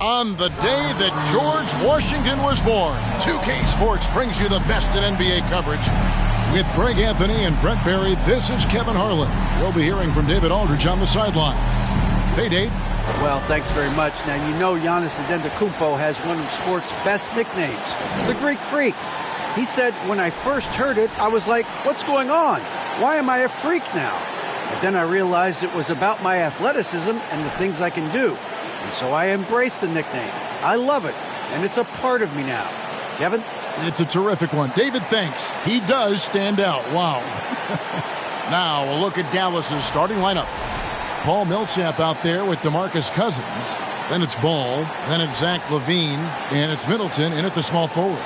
On the day that George Washington was born, 2K Sports brings you the best in NBA coverage. With Greg Anthony and Brent Barry, this is Kevin Harlan. We'll be hearing from David Aldridge on the sideline. Hey, Dave. Well, thanks very much. Now, you know Giannis Antetokounmpo has one of sports' best nicknames, the Greek Freak. He said, when I first heard it, I was like, what's going on? Why am I a freak now? But then I realized it was about my athleticism and the things I can do. And so I embraced the nickname. I love it, and it's a part of me now. Kevin? It's a terrific one. David, thanks. He does stand out. Wow. Now, a look at Dallas's starting lineup. Paul Millsap out there with DeMarcus Cousins. Then it's Ball. Then it's Zach LaVine. And it's Middleton in at the small forward.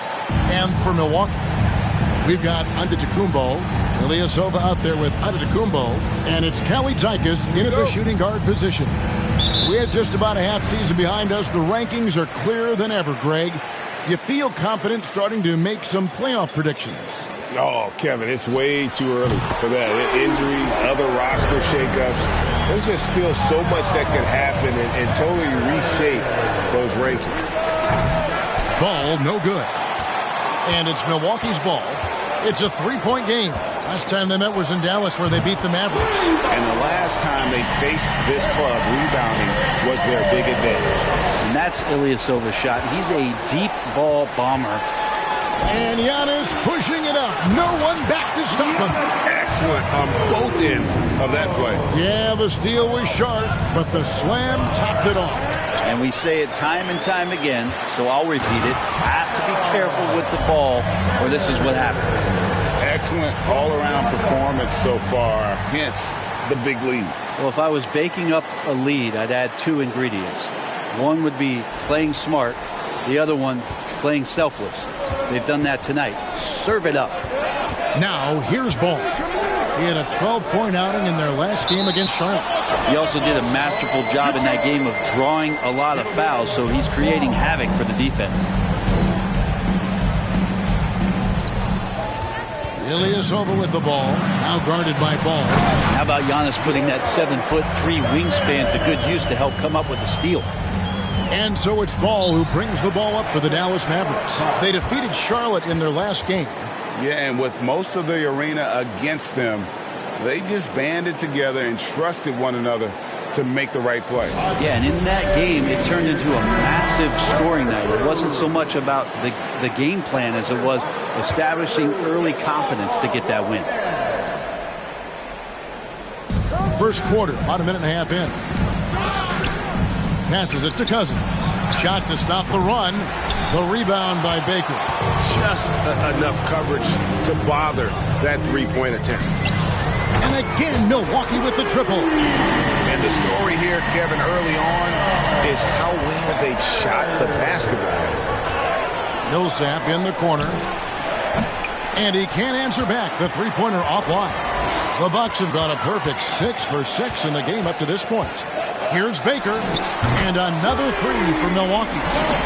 And for Milwaukee, we've got Antetokounmpo, Ilyasova out there with Antetokounmpo, and it's Kelly Tykes in at the shooting guard position. We had just about a half season behind us. The rankings are clearer than ever, Greg. You feel confident starting to make some playoff predictions? Oh, Kevin, it's way too early for that. Injuries, other roster shakeups. There's just still so much that can happen and totally reshape those rankings. Ball, no good. And it's Milwaukee's ball. It's a three-point game. Last time they met was in Dallas, where they beat the Mavericks. And the last time they faced this club, rebounding was their big advantage. And that's Ilyasova's shot. He's a deep ball bomber. And Giannis pushing it up. No one back to stop him. Excellent on both ends of that play. Yeah, the steal was sharp, but the slam topped it off. And we say it time and time again, so I'll repeat it. Have to be careful with the ball, or this is what happens. Excellent all-around performance so far, hence the big lead. Well, if I was baking up a lead, I'd add two ingredients. One would be playing smart, the other one playing selfless. They've done that tonight. Serve it up. Now, here's Ball. He had a 12-point outing in their last game against Charlotte. He also did a masterful job in that game of drawing a lot of fouls, so he's creating havoc for the defense. Ilyasova with the ball, now guarded by Ball. How about Giannis putting that 7'3" wingspan to good use to help come up with the steal? And so it's Ball who brings the ball up for the Dallas Mavericks. They defeated Charlotte in their last game. Yeah, and with most of the arena against them, they just banded together and trusted one another to make the right play. Yeah, and in that game, it turned into a massive scoring night. It wasn't so much about the game plan as it was establishing early confidence to get that win. First quarter, about a minute and a half in. Passes it to Cousins. Shot to stop the run. The rebound by Baker. Just enough coverage to bother that three-point attempt. And again, Milwaukee with the triple. And the story here, Kevin, early on is how well they've shot the basketball. Millsap in the corner. And he can't answer back. The three-pointer offline. The Bucks have got a perfect 6 for 6 in the game up to this point. Here's Baker, and another three for Milwaukee.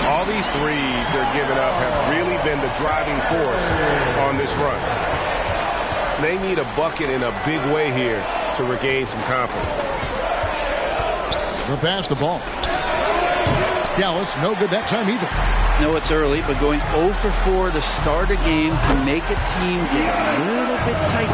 All these threes they're giving up have really been the driving force on this run. They need a bucket in a big way here to regain some confidence. The pass to Ball. Dallas, no good that time either. No, it's early, but going 0 for 4 to start a game can make a team get a little bit tight.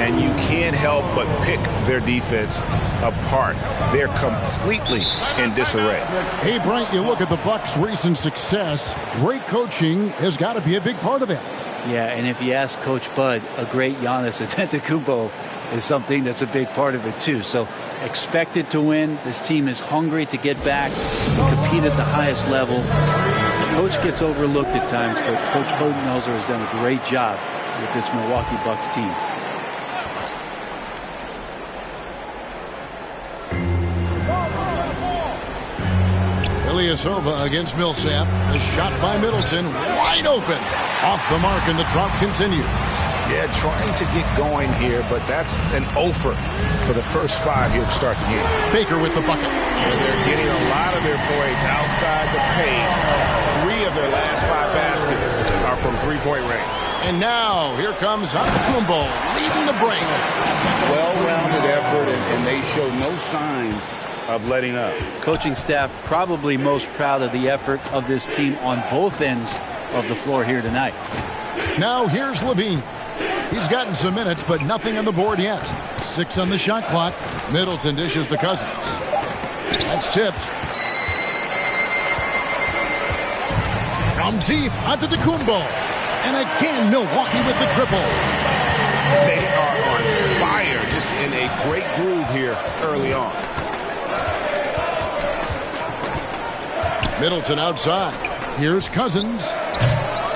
And you can't help but pick their defense apart. They're completely in disarray. Hey, Brian, you look at the Bucks' recent success. Great coaching has got to be a big part of that. Yeah, and if you ask Coach Bud, a great Giannis Antetokounmpo is something that's a big part of it too. So expected to win. This team is hungry to get back and compete at the highest level. The coach gets overlooked at times, but Coach Budenholzer has done a great job with this Milwaukee Bucks team. Ilyasova against Millsap. The shot by Middleton, wide open. Off the mark, and the drought continues. Yeah, trying to get going here, but that's an offer for the first 5 here to start the game. Baker with the bucket. And they're getting a lot of their points outside the paint. 3 of their last 5 baskets are from three-point range. And now, here comes Antetokounmpo leading the break. Well-rounded effort, and they show no signs of letting up. Coaching staff probably most proud of the effort of this team on both ends of the floor here tonight. Now here's Levine. He's gotten some minutes, but nothing on the board yet. 6 on the shot clock. Middleton dishes to Cousins. That's tipped. From deep onto Kumbo. And again, Milwaukee with the triple. They are on fire, just in a great groove here early on. Middleton outside. Here's Cousins.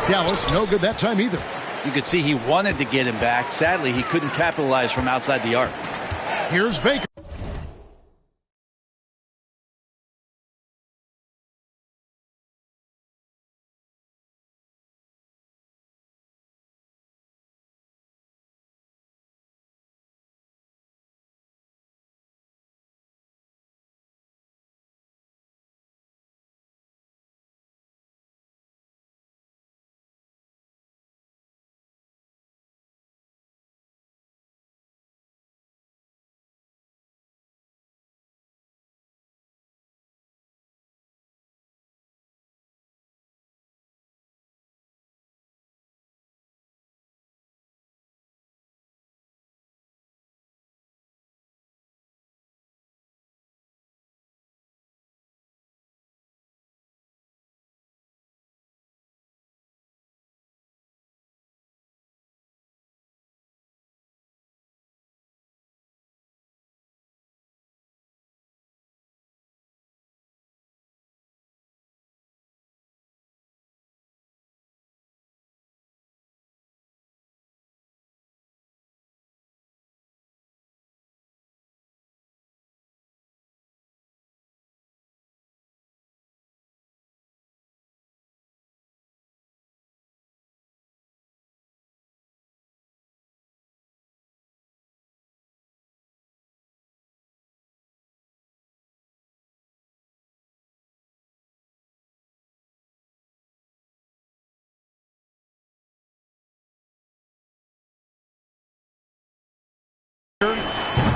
Dallas, no good that time either. You could see he wanted to get him back. Sadly, he couldn't capitalize from outside the arc. Here's Baker.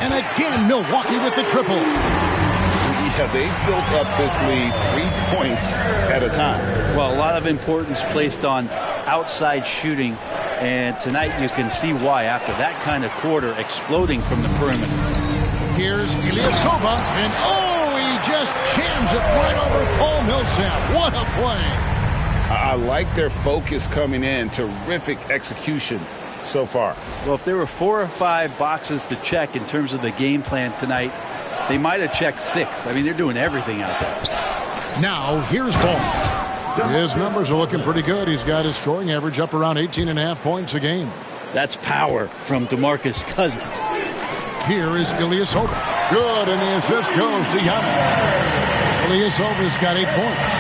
And again, Milwaukee with the triple. Yeah, they built up this lead 3 points at a time. Well, a lot of importance placed on outside shooting, and tonight you can see why after that kind of quarter exploding from the perimeter. Here's Ilyasova, and he just jams it right over Paul Millsap. What a play. I like their focus coming in. Terrific execution so far. Well, if there were 4 or 5 boxes to check in terms of the game plan tonight, they might have checked 6. I mean, they're doing everything out there. Now, here's Ball. His numbers are looking pretty good. He's got his scoring average up around 18.5 points a game. That's power from DeMarcus Cousins. Here is Ilyasova. Good, and the assist goes to Giannis. Ilyasova's got 8 points.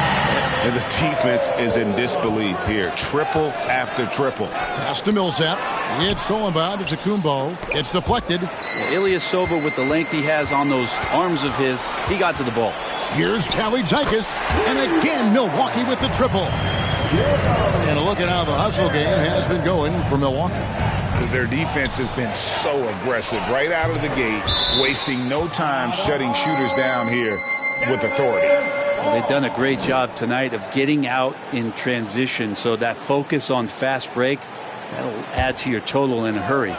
And the defense is in disbelief here. Triple after triple. Pass to Millsap. It's stolen by Kumbo. It's deflected. Ilyasova, with the length he has on those arms of his, he got to the ball. Here's Kalajdzikis. And again, Milwaukee with the triple. And a look at how the hustle game has been going for Milwaukee. Their defense has been so aggressive right out of the gate, wasting no time shutting shooters down here with authority. Well, they've done a great job tonight of getting out in transition, so that focus on fast break, that'll add to your total in a hurry.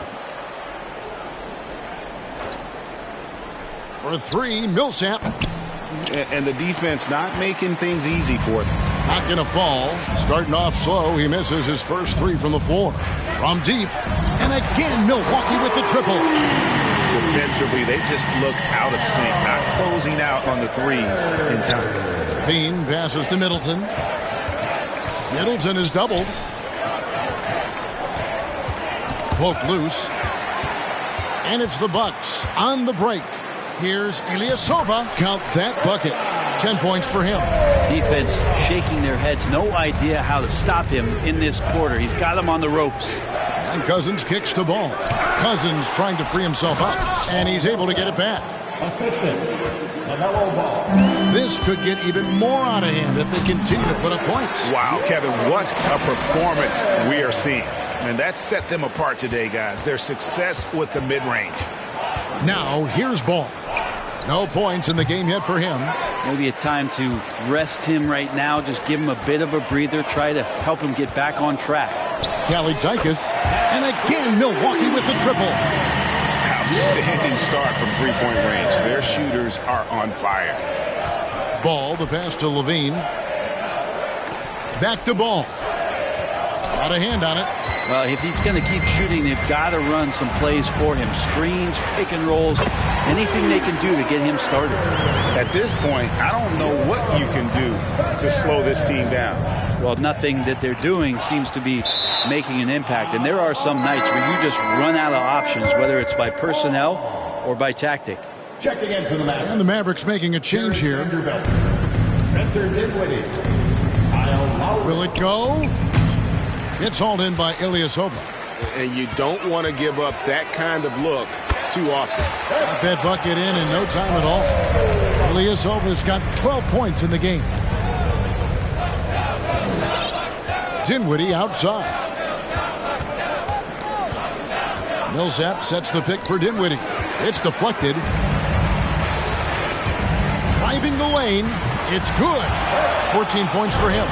For 3, Millsap. And the defense not making things easy for them. Not going to fall. Starting off slow, he misses his first 3 from the floor. From deep. And again, Milwaukee with the triple. Defensively, they just look out of sync, not closing out on the threes in time. Payne passes to Middleton. Middleton is doubled. Poke loose. And it's the Bucks on the break. Here's Ilyasova. Count that bucket. 10 points for him. Defense shaking their heads. No idea how to stop him in this quarter. He's got him on the ropes. And Cousins kicks the ball. Cousins trying to free himself up. And he's able to get it back. This could get even more out of hand if they continue to put up points. Wow, Kevin, what a performance we are seeing. And that set them apart today, guys. Their success with the mid-range. Now, here's Ball. No points in the game yet for him. Maybe a time to rest him right now. Just give him a bit of a breather. Try to help him get back on track. Kalitzakis. And again, Milwaukee with the triple. Outstanding start from three-point range. Their shooters are on fire. Ball, the pass to Levine. Back to Ball. Got a hand on it. Well, if he's going to keep shooting, they've got to run some plays for him. Screens, pick and rolls, anything they can do to get him started. At this point, I don't know what you can do to slow this team down. Well, nothing that they're doing seems to be making an impact. And there are some nights where you just run out of options, whether it's by personnel or by tactic. Checking in for the Mavericks. And the Mavericks making a change here. Spencer Dinwiddie. Will it go? It's hauled in by Ilyasova. And you don't want to give up that kind of look too often. Got that bucket in no time at all. Ilyasova's got 12 points in the game. Dinwiddie outside. Millsap sets the pick for Dinwiddie. It's deflected. Driving the lane. It's good. 14 points for him.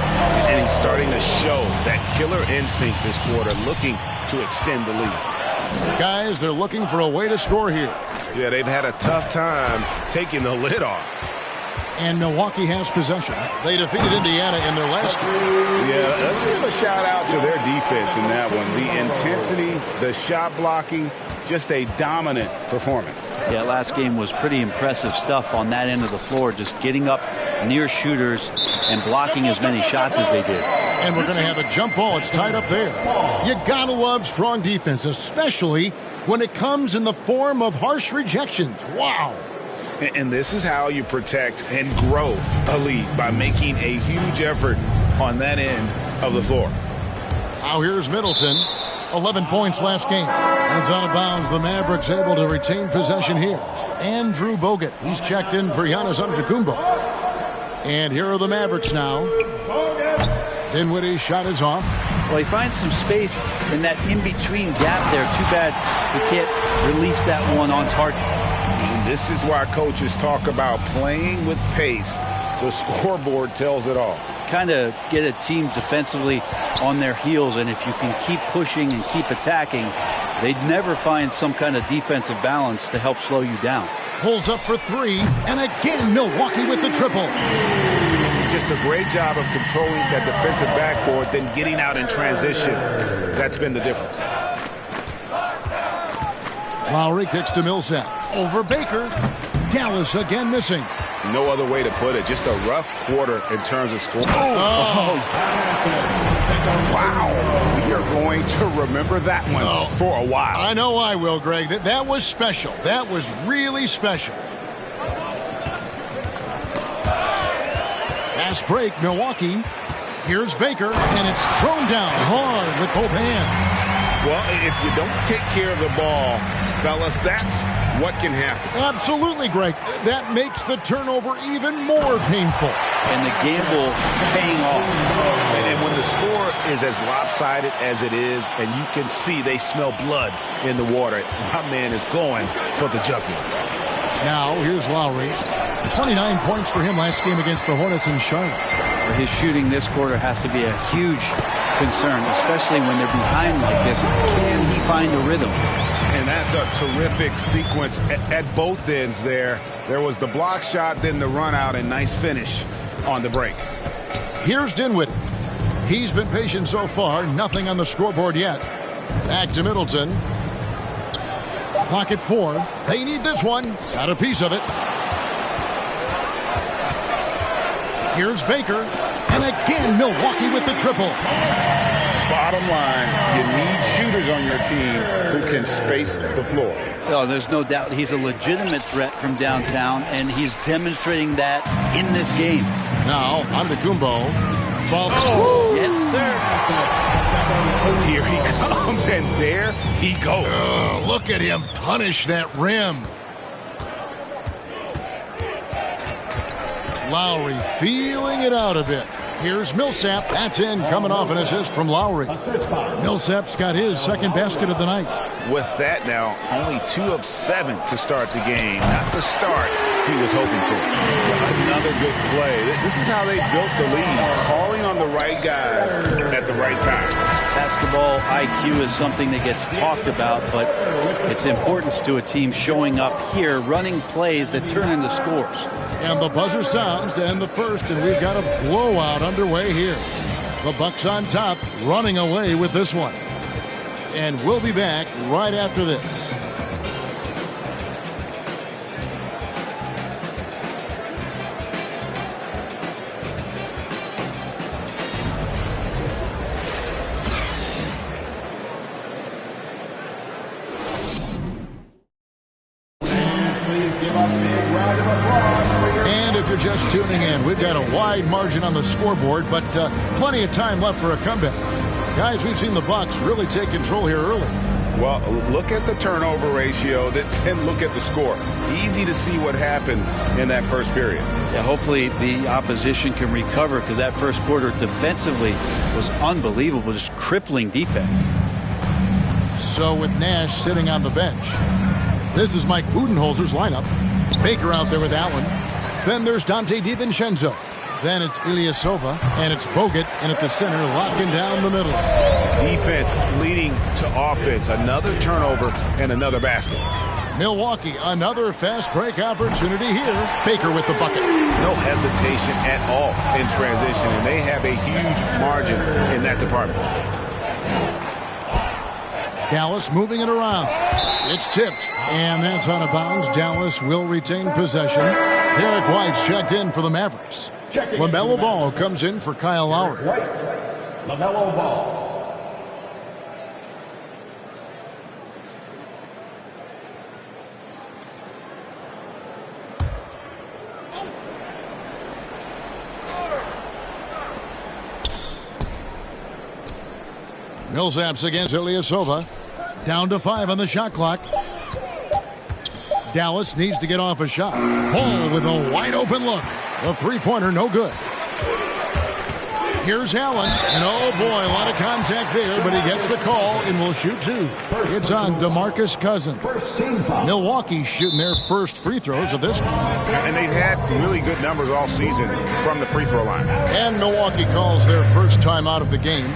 And he's starting to show that killer instinct this quarter, looking to extend the lead. Guys, they're looking for a way to score here. Yeah, they've had a tough time taking the lid off. And Milwaukee has possession. They defeated Indiana in their last game. Yeah, let's give a shout out to their defense in that one. The intensity, the shot blocking, just a dominant performance. Yeah, last game was pretty impressive stuff on that end of the floor, just getting up near shooters and blocking as many shots as they did. And we're going to have a jump ball. It's tied up there. You got to love strong defense, especially when it comes in the form of harsh rejections. Wow. And this is how you protect and grow a lead, by making a huge effort on that end of the floor. Now here's Middleton. 11 points last game. It's out of bounds. The Mavericks able to retain possession here. Andrew Bogut. He's checked in for Giannis Antetokounmpo. And here are the Mavericks now. Dinwiddie's shot is off. Well, he finds some space in that in-between gap there. Too bad he can't release that one on target. And this is why coaches talk about playing with pace. The scoreboard tells it all. Kind of get a team defensively on their heels, and if you can keep pushing and keep attacking, they'd never find some kind of defensive balance to help slow you down. Pulls up for three, and again Milwaukee with the triple. Just a great job of controlling that defensive backboard, then getting out in transition. That's been the difference. Lowry kicks to Millsap. Over Baker. Dallas again missing. No other way to put it. Just a rough quarter in terms of scoring. Oh. Wow. We are going to remember that one for a while. I know I will, Greg. That was special. That was really special. Fast break, Milwaukee. Here's Baker, and it's thrown down hard with both hands. Well, if you don't take care of the ball, fellas, that's what can happen. Absolutely, Greg. That makes the turnover even more painful. And the gamble paying off. And when the score is as lopsided as it is, and you can see they smell blood in the water, my man is going for the jugular. Now, here's Lowry. 29 points for him last game against the Hornets in Charlotte. His shooting this quarter has to be a huge concern, especially when they're behind like this. Can he find a rhythm? And that's a terrific sequence at both ends there. There was the block shot, then the run out, and nice finish on the break. Here's Dinwiddie. He's been patient so far. Nothing on the scoreboard yet. Back to Middleton. Clock at 4. They need this one. Got a piece of it. Here's Baker. And again, Milwaukee with the triple. Bottom line, you need shooters on your team who can space the floor. Oh, there's no doubt he's a legitimate threat from downtown, and he's demonstrating that in this game. Now, Antetokounmpo. Oh, yes, sir. Here he comes, and there he goes. Look at him punish that rim. Lowry feeling it out a bit. Here's Millsap. That's in, coming off an assist from Lowry. Millsap's got his second basket of the night. with that now, only 2 of 7 to start the game. Not the start he was hoping for. Another good play. This is how they built the lead, calling on the right guys at the right time. Basketball IQ is something that gets talked about, but its importance to a team showing up here, running plays that turn into scores. And the buzzer sounds to end the first, and we've got a blowout underway here. The Bucks on top, running away with this one. And we'll be back right after this. And if you're just tuning in, we've got a wide margin on the scoreboard, but plenty of time left for a comeback. Guys, we've seen the Bucks really take control here early. Well, look at the turnover ratio, then look at the score. Easy to see what happened in that first period. Yeah, hopefully the opposition can recover, because that first quarter defensively was unbelievable, just crippling defense. So with Nash sitting on the bench, this is Mike Budenholzer's lineup. Baker out there with Allen. Then there's Dante DiVincenzo. Then it's Ilyasova, and it's Bogut in at the center, locking down the middle. Defense leading to offense. Another turnover and another basket. Milwaukee, another fast break opportunity here. Baker with the bucket. No hesitation at all in transition, and they have a huge margin in that department. Dallas moving it around. It's tipped, and that's out of bounds. Dallas will retain possession. Derek White's checked in for the Mavericks. LaMelo Ball comes in for Kyle Lowry. LaMelo Ball. Millsaps against Ilyasova. Down to 5 on the shot clock. Dallas needs to get off a shot. Ball with a wide open look. The three-pointer no good. Here's Allen, and oh boy, a lot of contact there, but he gets the call and will shoot 2. It's on DeMarcus Cousins. Milwaukee shooting their first free throws of this one. And they've had really good numbers all season from the free throw line. And Milwaukee calls their first time out of the game.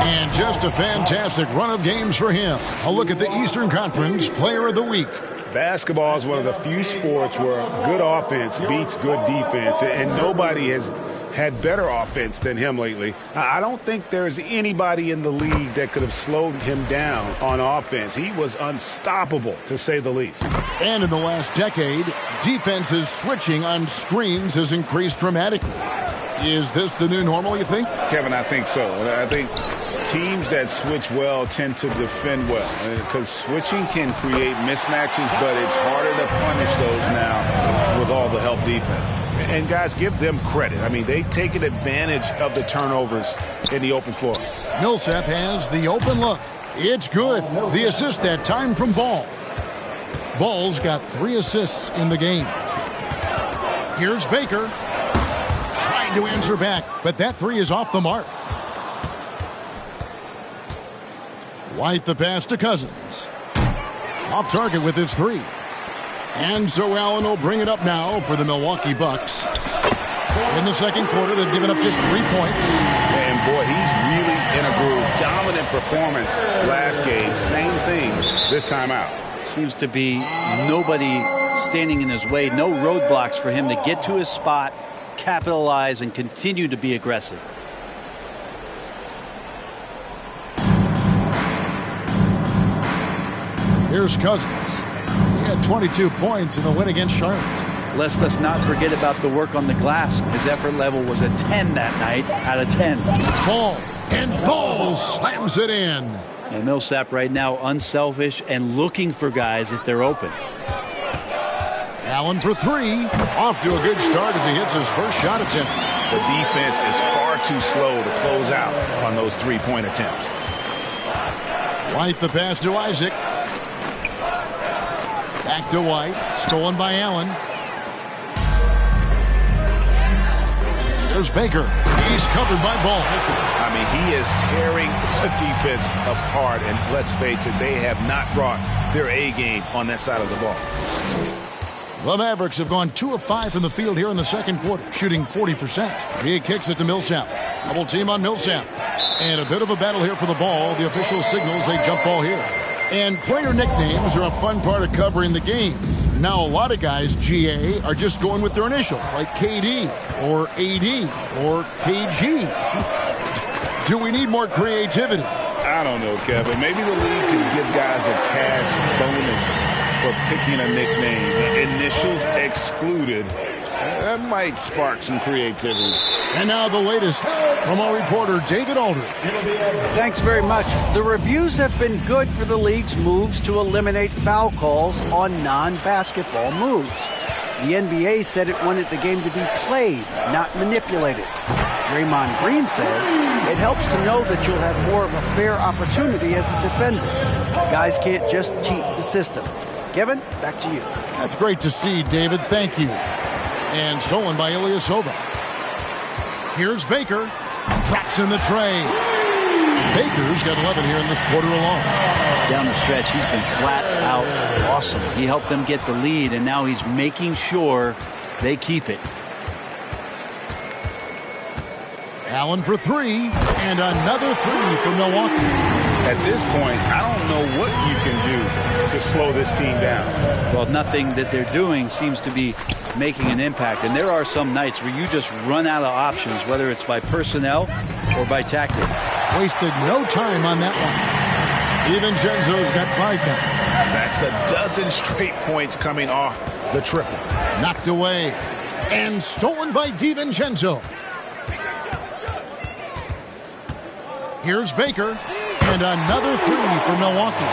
And just a fantastic run of games for him. A look at the Eastern Conference Player of the Week. Basketball is one of the few sports where good offense beats good defense, and nobody has had better offense than him lately. I don't think there's anybody in the league that could have slowed him down on offense. He was unstoppable, to say the least. And in the last decade, defenses switching on screens has increased dramatically. Is this the new normal, you think? Kevin, I think so. I think teams that switch well tend to defend well, because switching can create mismatches, but it's harder to punish those now with all the help defense. And guys, give them credit. I mean, they've taken advantage of the turnovers in the open floor. Millsap has the open look. It's good. The assist that time from Ball. Ball's got 3 assists in the game. Here's Baker. Trying to answer back, but that 3 is off the mark. White the pass to Cousins. Off target with his 3. And so Allen will bring it up now for the Milwaukee Bucks. In the second quarter, they've given up just 3 points. And boy, he's really in a groove. Dominant performance last game. Same thing this time out. Seems to be nobody standing in his way. No roadblocks for him to get to his spot, capitalize, and continue to be aggressive. Here's Cousins. He had 22 points in the win against Charlotte. Lest us not forget about the work on the glass. His effort level was a 10 that night out of 10. Ball, and Ball slams it in. And Millsap right now unselfish and looking for guys if they're open. Allen for 3. Off to a good start as he hits his first shot attempt. The defense is far too slow to close out on those 3-point attempts. White the pass to Isaac. Back to White. Stolen by Allen. There's Baker. He's covered by Ball. I mean, he is tearing the defense apart. And let's face it, they have not brought their A game on that side of the ball. The Mavericks have gone 2 of 5 from the field here in the second quarter, shooting 40%. He kicks it to Millsap. Double team on Millsap. And a bit of a battle here for the ball. The official signals a jump ball here. And player nicknames are a fun part of covering the games. Now, a lot of guys, GA, are just going with their initials, like KD or AD or KG. Do we need more creativity? I don't know, Kevin. Maybe the league could give guys a cash bonus for picking a nickname. Initials excluded. That might spark some creativity. And now the latest from our reporter, David Aldridge. Thanks very much. The reviews have been good for the league's moves to eliminate foul calls on non-basketball moves. The NBA said it wanted the game to be played, not manipulated. Draymond Green says it helps to know that you'll have more of a fair opportunity as a defender. Guys can't just cheat the system. Kevin, back to you. That's great to see, David. Thank you. And stolen by Ilyasova. Here's Baker. Drops in the tray. Baker's got 11 here in this quarter alone. Down the stretch, he's been flat out awesome. He helped them get the lead, and now he's making sure they keep it. Allen for 3, and another 3 for Milwaukee. At this point, I don't know what you can do to slow this team down. Well, nothing that they're doing seems to be making an impact. And there are some nights where you just run out of options, whether it's by personnel or by tactic. Wasted no time on that one. DiVincenzo's got 5 now. That's a dozen straight points coming off the triple. Knocked away. And stolen by DiVincenzo. Here's Baker. And another 3 for Milwaukee.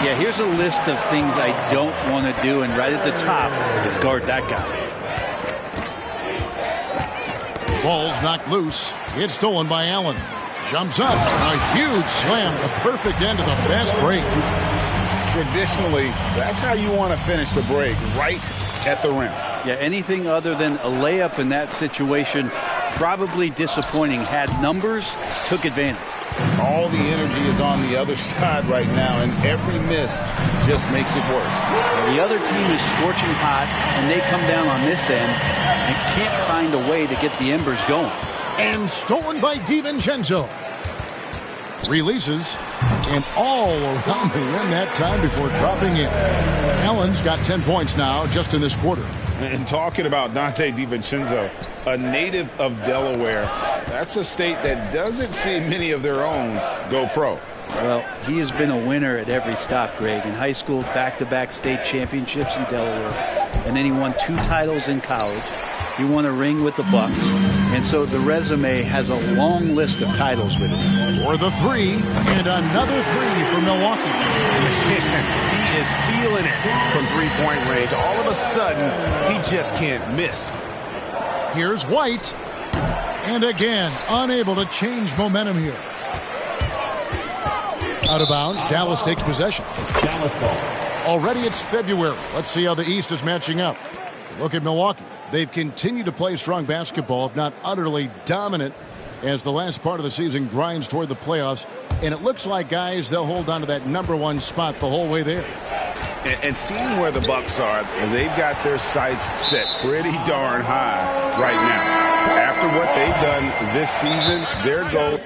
Yeah, here's a list of things I don't want to do, and right at the top is guard that guy. Ball's knocked loose. It's stolen by Allen. Jumps up. A huge slam. The perfect end of the fast break. Traditionally, that's how you want to finish the break, right at the rim. Yeah, anything other than a layup in that situation, probably disappointing. Had numbers, took advantage. All the energy is on the other side right now, and every miss just makes it worse. The other team is scorching hot, and they come down on this end and can't find a way to get the embers going. And stolen by DiVincenzo. Releases, and all around the rim that time before dropping in. Allen's got 10 points now just in this quarter. And talking about Dante DiVincenzo, a native of Delaware, that's a state that doesn't see many of their own go pro. Well, he has been a winner at every stop, Greg. In high school, back-to-back state championships in Delaware. And then he won 2 titles in college. He won a ring with the Bucks. And so the resume has a long list of titles with it. For the 3, and another 3 for Milwaukee. He is feeling it from three-point range. All of a sudden, he just can't miss. Here's White. And again, unable to change momentum here. Out of bounds, Dallas takes possession. Dallas ball. Already it's February. Let's see how the East is matching up. Look at Milwaukee. They've continued to play strong basketball, if not utterly dominant, as the last part of the season grinds toward the playoffs. And it looks like, guys, they'll hold on to that #1 spot the whole way there. And seeing where the Bucks are, they've got their sights set pretty darn high right now. After what they've done this season, their goal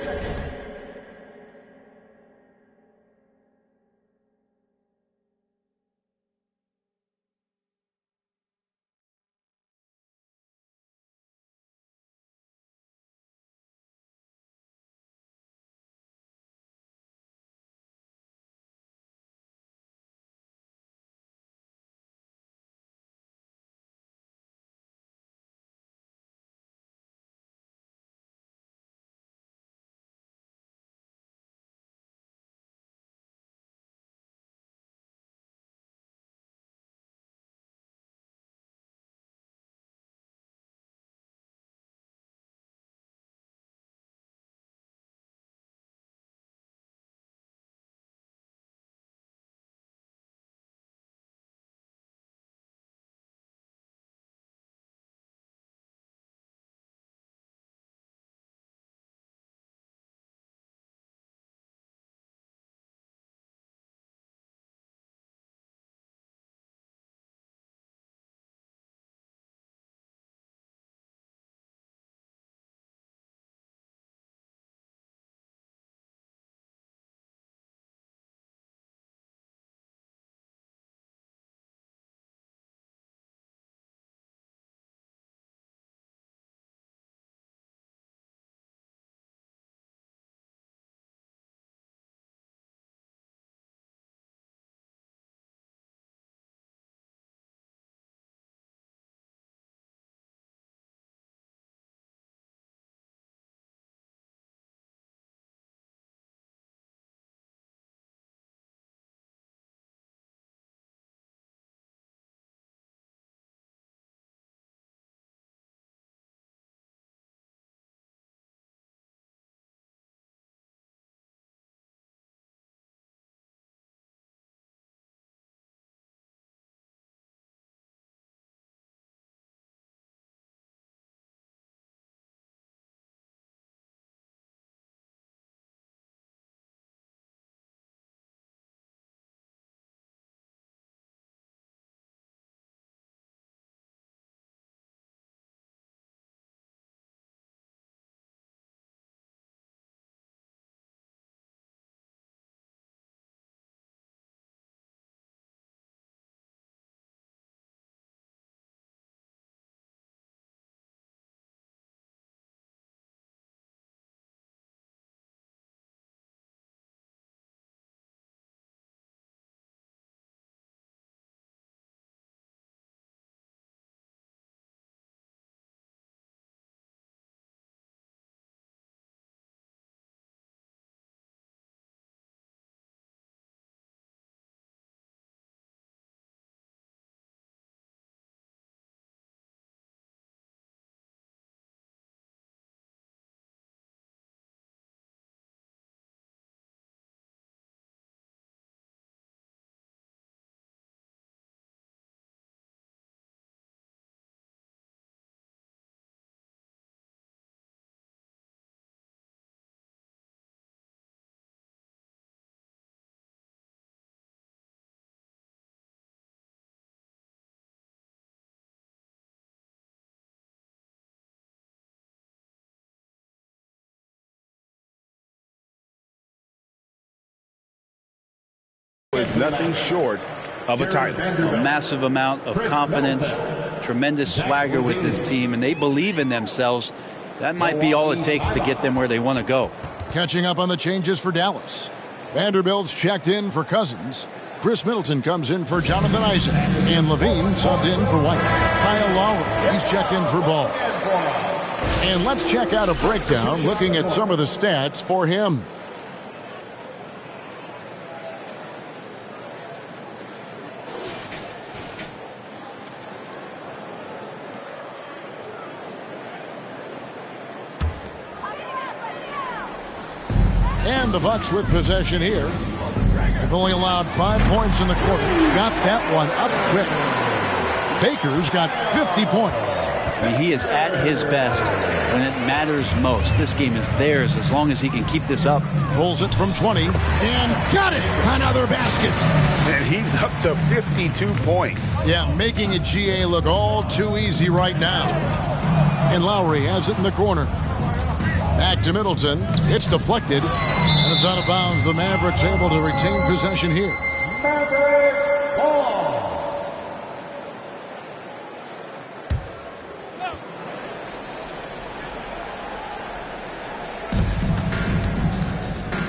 is nothing short of a title. A massive amount of confidence, tremendous swagger with this team, and they believe in themselves. That might be all it takes to get them where they want to go. Catching up on the changes for Dallas. Vanderbilt's checked in for Cousins. Chris Middleton comes in for Jonathan Isaac. And Levine subbed in for White. Kyle Lowry, he's checked in for Ball. And let's check out a breakdown looking at some of the stats for him. And the Bucks with possession here. They've only allowed 5 points in the quarter. Got that one up quick. Baker's got 50 points. I mean, he is at his best when it matters most. This game is theirs as long as he can keep this up. Pulls it from 20 and got it. Another basket. And he's up to 52 points. Yeah, making a GA look all too easy right now. And Lowry has it in the corner. Back to Middleton. It's deflected. And it's out of bounds. The Mavericks able to retain possession here. Mavericks ball.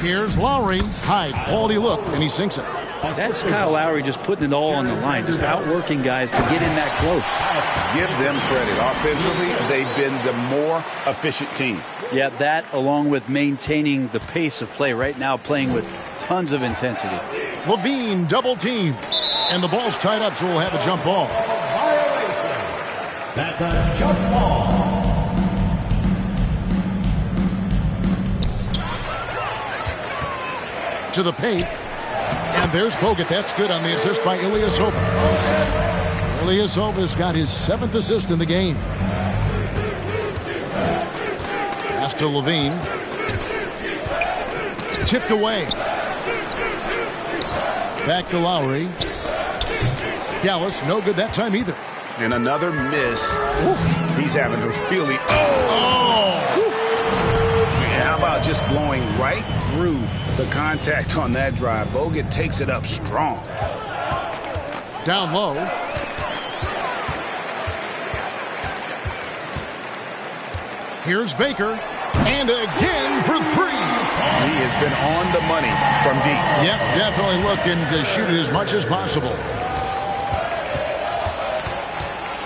Here's Lowry. High quality look, and he sinks it. That's Kyle Lowry just putting it all on the line, just outworking guys to get in that close. Give them credit. Offensively, they've been the more efficient team. Yeah, that along with maintaining the pace of play right now, playing with tons of intensity. Levine double team. And the ball's tied up, so we'll have a jump ball. Violation. That's a jump ball. To the paint. And there's Bogut. That's good on the assist by Ilyasova. Ilyasova's got his 7th assist in the game. Pass to Levine. Tipped away. Back to Lowry. Dallas, no good that time either. And another miss. Oof. He's having a really... How about just blowing right through the contact on that drive? Bogut takes it up strong. Down low. Here's Baker. And again for 3. He has been on the money from deep. Yep, definitely looking to shoot it as much as possible.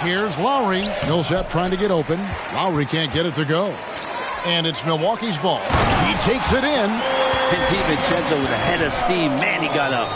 Here's Lowry. Millsap trying to get open. Lowry can't get it to go. And it's Milwaukee's ball. He takes it in. And DiVincenzo with a head of steam. Man, he got up.